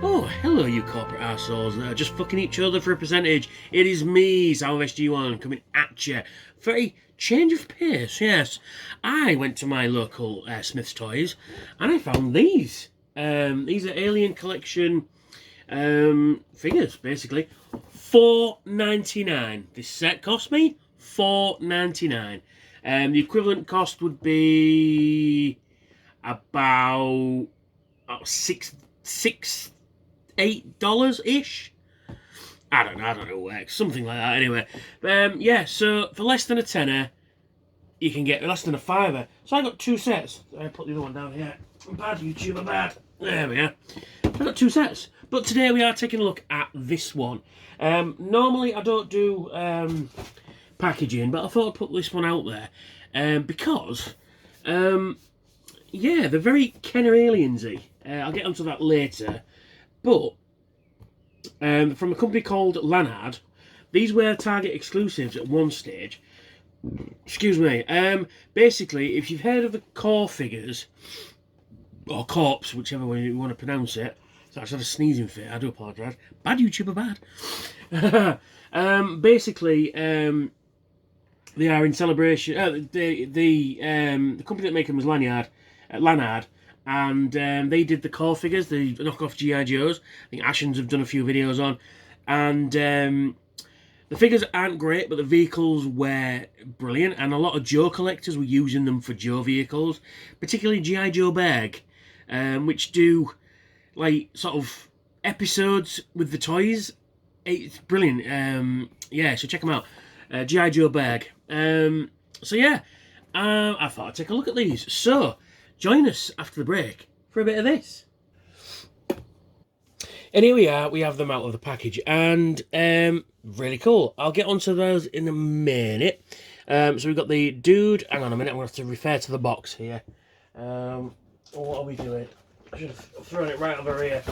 Oh, hello, you corporate arseholes that are just fucking each other for a percentage. It is me, SalvSG1, coming at you for a change of pace, yes. I went to my local Smith's Toys and I found these. These are Alien Collection figures, basically. $4.99. This set cost me $4.99. The equivalent cost would be about $8 ish. I don't know, something like that. Anyway, yeah. So for less than a tenner, you can get less than a fiver. So I got two sets. I put the other one down here. Bad YouTuber, bad. There we are. I got two sets, but today we are taking a look at this one. Normally I don't do packaging, but I thought I'd put this one out there because yeah, they're very Kenner Aliensy. I'll get onto that later. But from a company called Lanard, these were Target exclusives at one stage. Excuse me. Basically, if you've heard of the core figures, or corpse, whichever way you want to pronounce it. So I just had a sneezing fit. I do apologise. Bad YouTuber, bad. Basically, they are in celebration. The company that make them was Lanard, and they did the core figures, the knockoff G.I. Joes. I think Ashens have done a few videos on, and the figures aren't great, but the vehicles were brilliant, and a lot of Joe collectors were using them for Joe vehicles, particularly G.I. Joe Berg, which do like sort of episodes with the toys. It's brilliant. Yeah, so check them out. G.I. Joe Berg. So yeah, I thought I'd take a look at these. So join us after the break for a bit of this. And here we are, we have them out of the package, and really cool. I'll get onto those in a minute. So we've got the dude, hang on a minute, I'm going to have to refer to the box here. What are we doing? I should have thrown it right over here.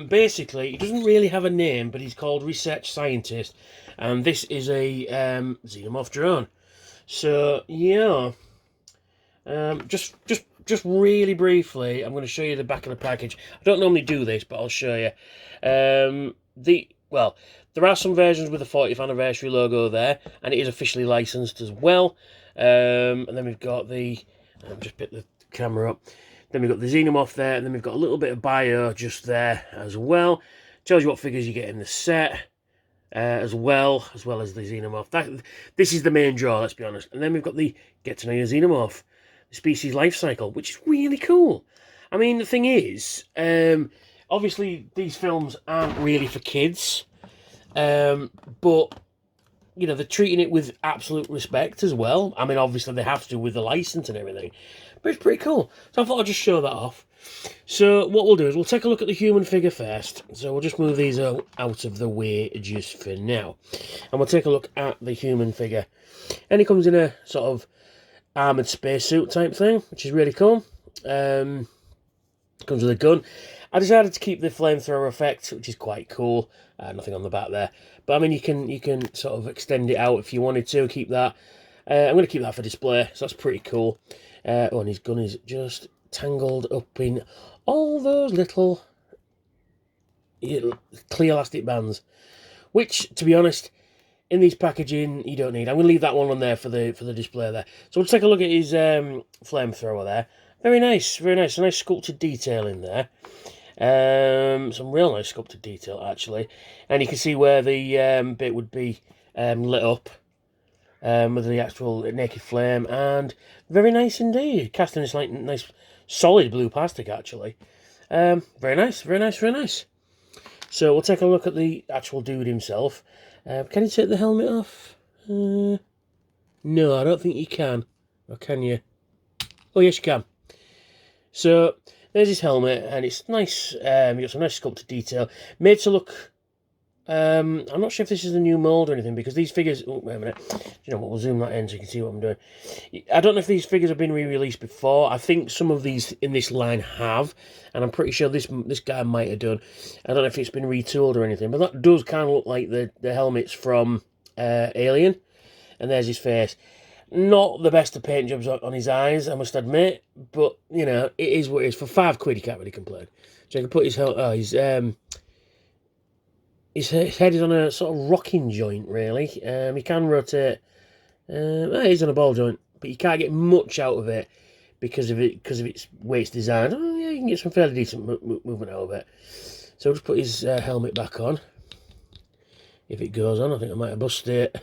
Basically, he doesn't really have a name, but he's called Research Scientist, and this is a Xenomorph drone. So, yeah. Just really briefly, I'm going to show you the back of the package. I don't normally do this, but I'll show you. Well, there are some versions with the 40th anniversary logo there, and it is officially licensed as well. And then we've got the... just pick the camera up. Then we've got the Xenomorph there, and then we've got a little bit of bio just there as well. Tells you what figures you get in the set. As well as the Xenomorph. This is the main draw, let's be honest. And then we've got the Get to Know Your Xenomorph, the species life cycle, which is really cool. I mean, the thing is, obviously these films aren't really for kids, but you know, they're treating it with absolute respect as well. I mean, obviously they have to with the license and everything, but it's pretty cool. So I thought I'd just show that off. So what we'll do is we'll take a look at the human figure first. So we'll just move these out of the way just for now. And we'll take a look at the human figure. And he comes in a sort of armoured spacesuit type thing, which is really cool. Comes with a gun. I decided to keep the flamethrower effect, which is quite cool. Nothing on the back there. But I mean, you can sort of extend it out if you wanted to. Keep that. I'm going to keep that for display, so that's pretty cool. Oh, and his gun is just tangled up in all those little clear elastic bands, which, to be honest, in these packaging you don't need. I'm going to leave that one on there for the display there. So we'll take a look at his flamethrower there. Very nice, very nice. A nice sculpted detail in there. Some real nice sculpted detail actually, and you can see where the bit would be lit up with the actual naked flame, and very nice indeed. Cast in this like nice solid blue plastic actually. Very nice, very nice, very nice. So we'll take a look at the actual dude himself. Can you take the helmet off? No, I don't think you can. Or can you? Oh yes, you can. So there's his helmet, and it's nice. You got some nice sculpted detail, made to look. I'm not sure if this is a new mould or anything, because these figures... Oh, wait a minute. You know what, we'll zoom that in so you can see what I'm doing. I don't know if these figures have been re-released before. I think some of these in this line have, and I'm pretty sure this guy might have done. I don't know if it's been retooled or anything, but that does kind of look like the helmets from Alien. And there's his face. Not the best of paint jobs on his eyes, I must admit, but you know, it is what it is. For £5 you can't really complain. So I can put his his head is on a sort of rocking joint, really. He can rotate. He's on a ball joint, but you can't get much out of it because of its way it's designed. Oh yeah, you can get some fairly decent movement out of it. So I'll just put his helmet back on. If it goes on, I think I might have busted it.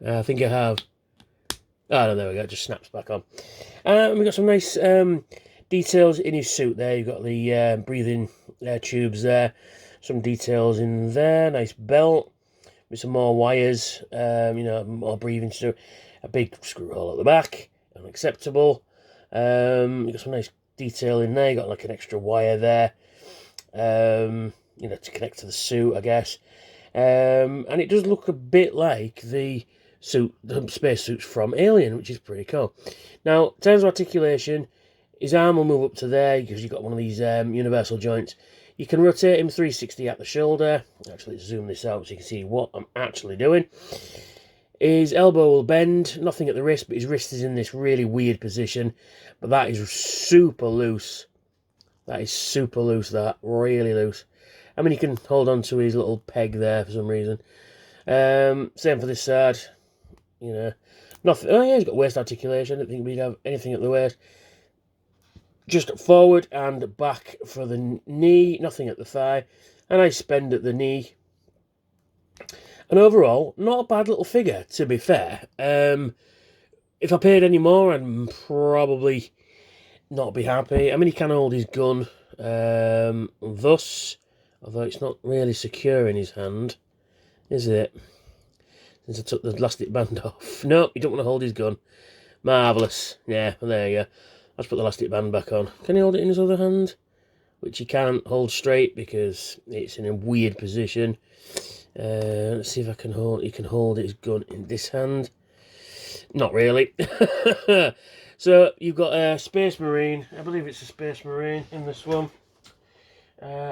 I think I have. Oh, no, there we go. It just snaps back on. We've got some nice details in his suit there. You've got the breathing tubes there. Some details in there. Nice belt with some more wires. You know, more breathing stuff. A big screw hole at the back. Unacceptable. You've got some nice detail in there. You've got like an extra wire there. You know, to connect to the suit, I guess. And it does look a bit like the spacesuits from Alien, which is pretty cool. Now, in terms of articulation, his arm will move up to there because you've got one of these universal joints. You can rotate him 360 at the shoulder. Actually, let's zoom this out so you can see what I'm actually doing. His elbow will bend, nothing at the wrist, but his wrist is in this really weird position. But that is super loose. That is super loose, that. Really loose. I mean, he can hold on to his little peg there for some reason. Same for this side. You know, nothing. Oh yeah, he's got waist articulation. I don't think we'd have anything at the waist. Just forward and back for the knee. Nothing at the thigh. A nice bend at the knee. And overall, not a bad little figure, to be fair. If I paid any more, I'd probably not be happy. I mean, he can hold his gun. Thus, although it's not really secure in his hand, is it? Since I took the elastic band off. Nope, you don't want to hold his gun. Marvellous. Yeah, well, there you go. Let's put the elastic band back on. Can he hold it in his other hand? Which he can't hold straight because it's in a weird position. Let's see if I can hold... He can hold his gun in this hand. Not really. So, you've got a Space Marine. I believe it's a Space Marine in this one.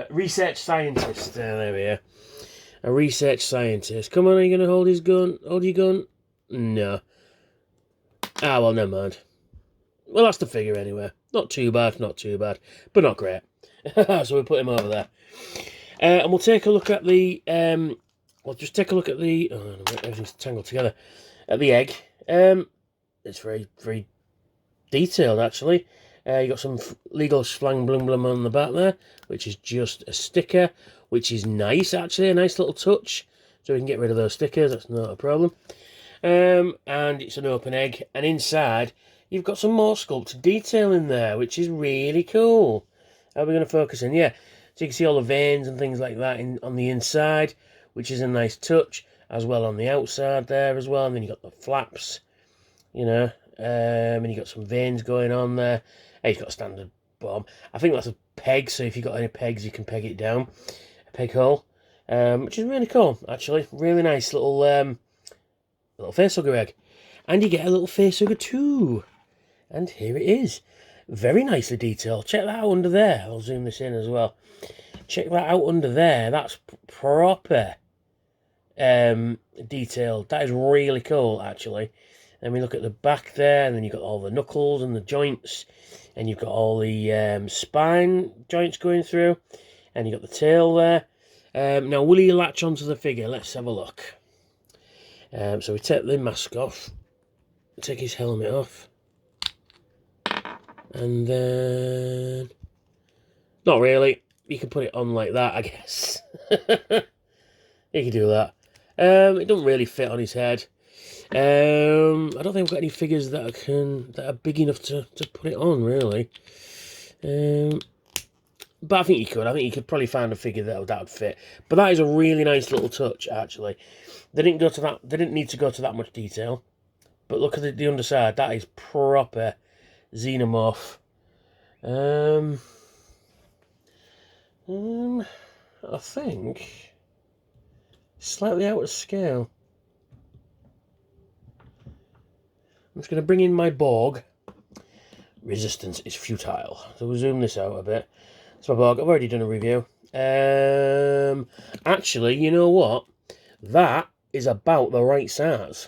Research Scientist. There we are. A research scientist. Come on, are you going to hold his gun? Hold your gun? No. Ah, well, never mind. Well, that's the figure anyway. Not too bad, but not great. So we'll put him over there. And we'll take a look at the... we'll just take a look at the... Oh, everything's tangled together. At the egg. It's very, very detailed, actually. You got some legal splang blum blum on the back there, which is just a sticker, which is nice, actually, a nice little touch. So we can get rid of those stickers, that's not a problem. And it's an open egg, and inside you've got some more sculpted detail in there, which is really cool. How are we going to focus in? Yeah, so you can see all the veins and things like that on the inside, which is a nice touch, as well on the outside there as well. And then you've got the flaps, you know, and you've got some veins going on there. He's got a standard bomb. I think that's a peg, so if you've got any pegs, you can peg it down. A peg hole, which is really cool, actually. Really nice little facehugger egg. And you get a little facehugger too. And here it is. Very nicely detailed. Check that out under there. I'll zoom this in as well. Check that out under there. That's proper detailed. That is really cool, actually. And we look at the back there, and then you've got all the knuckles and the joints. And you've got all the spine joints going through. And you've got the tail there. Now, will he latch onto the figure? Let's have a look. So we take the mask off. Take his helmet off. And then... Not really. You can put it on like that, I guess. You can do that. It doesn't really fit on his head. I don't think we've got any figures that are big enough to put it on, really. But I think you could. I think you could probably find a figure that would fit. But that is a really nice little touch, actually. They didn't go to that. They didn't need to go to that much detail. But look at the underside. That is proper Xenomorph. I think slightly out of scale. I'm just going to bring in my Borg. Resistance is futile. So we'll zoom this out a bit. It's my Borg. I've already done a review. Actually, you know what? That is about the right size.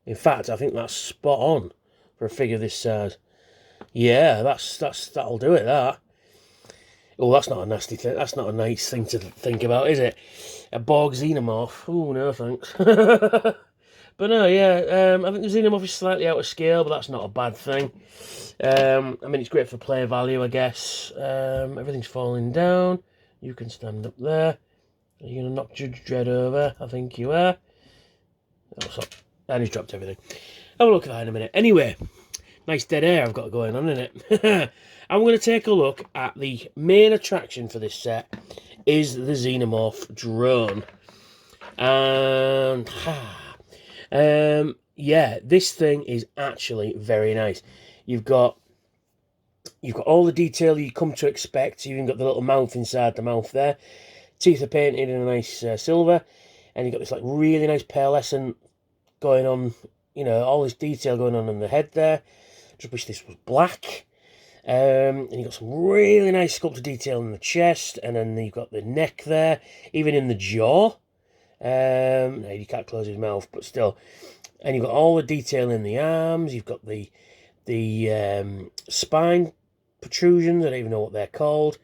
In fact, I think that's spot on for a figure this size. Yeah, that'll do it, that. Oh, that's not a nasty thing. That's not a nice thing to think about, is it? A Borg Xenomorph. Oh, no, thanks. But no, yeah, I think the Xenomorph is slightly out of scale, but that's not a bad thing. I mean, it's great for play value, I guess. Everything's falling down. You can stand up there. Are you going to knock Judge Dredd over? I think you are. Oh, sorry. And he's dropped everything. Have a look at that in a minute. Anyway, nice dead air I've got going on, isn't it? I'm going to take a look at the main attraction for this set is the Xenomorph drone. And yeah, this thing is actually very nice. You've got all the detail you come to expect. You've even got the little mouth inside the mouth there. Teeth are painted in a nice silver, and you've got this like really nice pearlescent going on. You know, all this detail going on in the head there. Just wish this was black. And you've got some really nice sculpted detail in the chest, and then you've got the neck there, even in the jaw. No, you can't close his mouth, but still. And you've got all the detail in the arms. You've got the spine protrusions. I don't even know what they're called.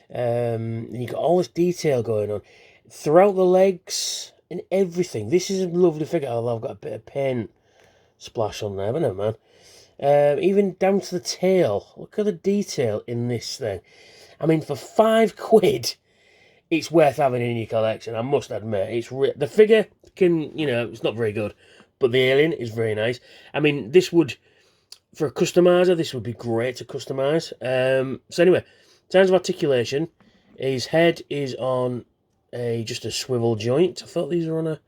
And you've got all this detail going on throughout the legs and everything. This is a lovely figure, although I've got a bit of paint splash on there, but no, man. Even down to the tail. Look at the detail in this thing. I mean, for £5, it's worth having in your collection, I must admit. It's the figure can, you know, it's not very good, but the alien is very nice. I mean, this would, for a customizer, this would be great to customize. So anyway, in terms of articulation, his head is on just a swivel joint. I thought these were on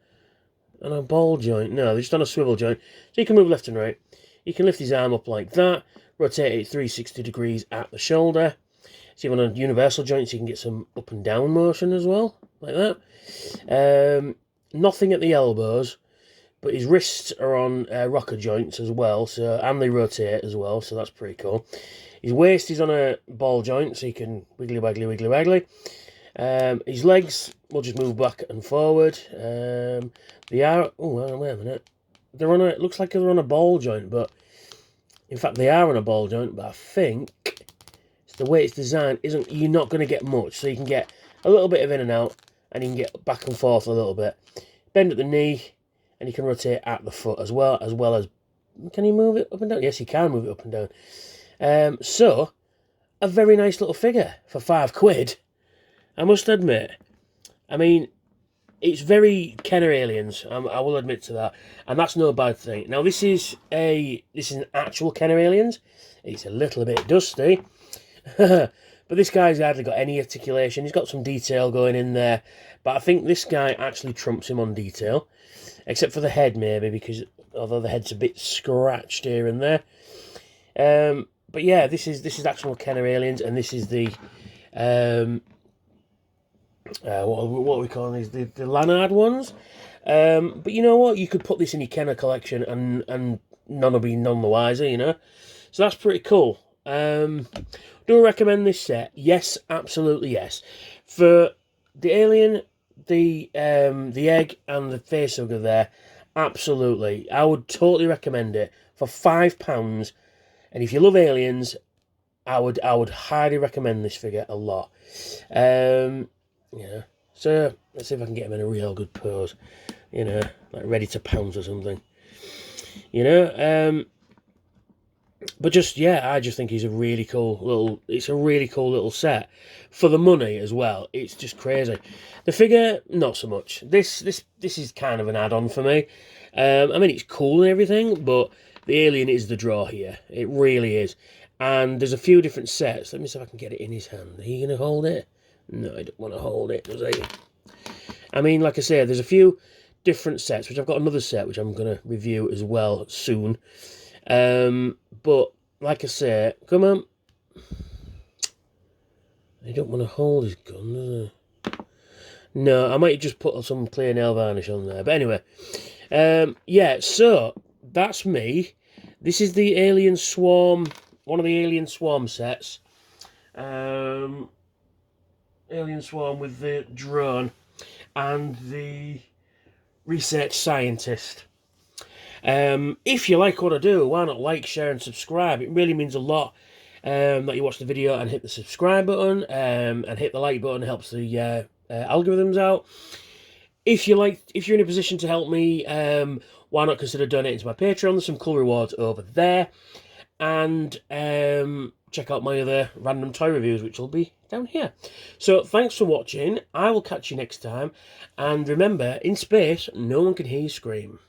a ball joint. No, they're just on a swivel joint. So you can move left and right. You can lift his arm up like that, rotate it 360 degrees at the shoulder. So you're on a universal joint, so you can get some up and down motion as well, like that. Nothing at the elbows, but his wrists are on rocker joints as well, so and they rotate as well, so that's pretty cool. His waist is on a ball joint, so you can wiggly waggly, wiggly waggly. His legs will just move back and forward. They are, oh, wait a minute. They're on it looks like they're on a ball joint, but in fact they are on a ball joint, but I think the way it's designed you're not going to get much, so you can get a little bit of in and out, and you can get back and forth a little bit. Bend at the knee, and you can rotate at the foot as well as, can you move it up and down? Yes, you can move it up and down. So, a very nice little figure for £5, I must admit. I mean, it's very Kenner Aliens, I will admit to that, and that's no bad thing. Now, this is an actual Kenner Aliens. It's a little bit dusty, but this guy's hardly got any articulation. He's got some detail going in there, but I think this guy actually trumps him on detail, except for the head maybe, because although the head's a bit scratched here and there. But yeah, this is actual Kenner Aliens, and this is the what are we calling these? The Lanard ones. But you know what? You could put this in your Kenner collection, and none will be none the wiser, you know. So that's pretty cool. Do I recommend this set? Yes, absolutely yes. For the alien, the egg, and the facehugger there, absolutely. I would totally recommend it for £5. And if you love aliens, I would highly recommend this figure a lot. Yeah. So let's see if I can get him in a real good pose. You know, like ready to pounce or something. You know, but just, yeah, I just think he's a really cool little set. For the money as well, it's just crazy. The figure, not so much. This is kind of an add-on for me. I mean, it's cool and everything, but the alien is the draw here. It really is. And there's a few different sets. Let me see if I can get it in his hand. Are you going to hold it? No, I don't want to hold it, does he? I mean, like I said, there's a few different sets, which I've got another set, which I'm going to review as well soon. But, like I say, come on. I don't want to hold his gun, does he? No, I might just put some clear nail varnish on there. But anyway, yeah, so that's me. This is the Alien Swarm, one of the Alien Swarm sets. Alien Swarm with the drone and the research scientist. If you like what I do, why not like, share, and subscribe? It really means a lot that you watch the video and hit the subscribe button and hit the like button. It helps the algorithms out. If you're in a position to help me, why not consider donating to my Patreon? There's some cool rewards over there. And check out my other random toy reviews, which will be down here. So thanks for watching. I will catch you next time. And remember, in space, no one can hear you scream.